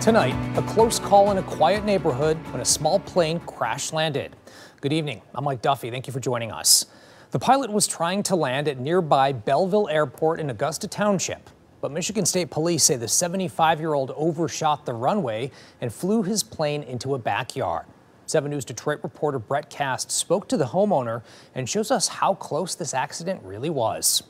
Tonight, a close call in a quiet neighborhood when a small plane crash landed. Good evening, I'm Mike Duffy. Thank you for joining us. The pilot was trying to land at nearby Belleville Airport in Augusta Township, but Michigan State Police say the 75-year-old overshot the runway and flew his plane into a backyard. 7 News Detroit reporter Brett Cast spoke to the homeowner and shows us how close this accident really was.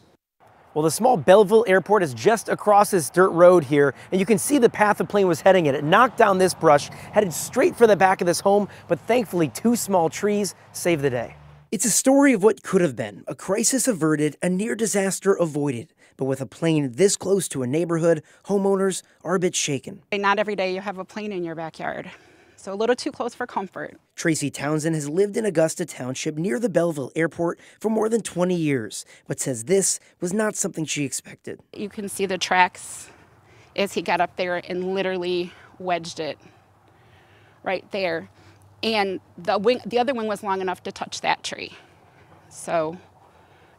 Well, the small Belleville Airport is just across this dirt road here, and you can see the path the plane was heading in. It knocked down this brush, headed straight for the back of this home, but thankfully 2 small trees saved the day. It's a story of what could have been, a crisis averted, a near disaster avoided. But with a plane this close to a neighborhood, homeowners are a bit shaken. Not every day you have a plane in your backyard, so a little too close for comfort. Tracy Townsend has lived in Augusta Township near the Belleville Airport for more than 20 years, but says this was not something she expected. You can see the tracks as he got up there and literally wedged it right there. And the other wing was long enough to touch that tree. So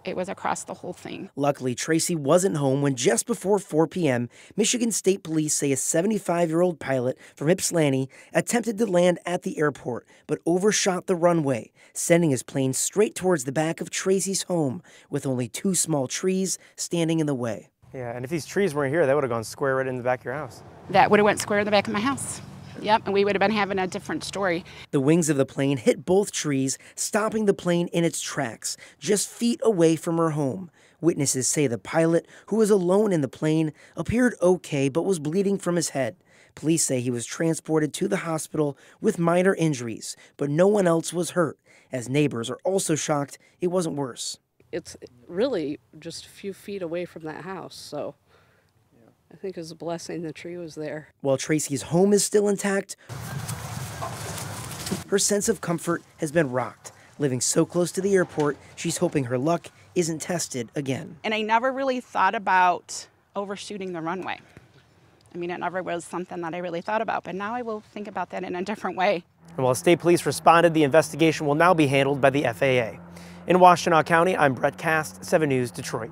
it was across the whole thing. Luckily, Tracy wasn't home when just before 4 p.m., Michigan State Police say a 75-year-old pilot from Ypsilanti attempted to land at the airport, but overshot the runway, sending his plane straight towards the back of Tracy's home, with only 2 small trees standing in the way. Yeah, and if these trees weren't here, they would have gone square right in the back of your house. That would have went square in the back of my house. Yep, and we would have been having a different story. The wings of the plane hit both trees, stopping the plane in its tracks, just feet away from her home. Witnesses say the pilot, who was alone in the plane, appeared okay but was bleeding from his head. Police say he was transported to the hospital with minor injuries, but no one else was hurt, as neighbors are also shocked it wasn't worse. It's really just a few feet away from that house, so I think it was a blessing the tree was there. While Tracy's home is still intact, her sense of comfort has been rocked. Living so close to the airport, she's hoping her luck isn't tested again. And I never really thought about overshooting the runway. I mean, it never was something that I really thought about, but now I will think about that in a different way. And while state police responded, the investigation will now be handled by the FAA. In Washtenaw County, I'm Brett Cast, 7 News, Detroit.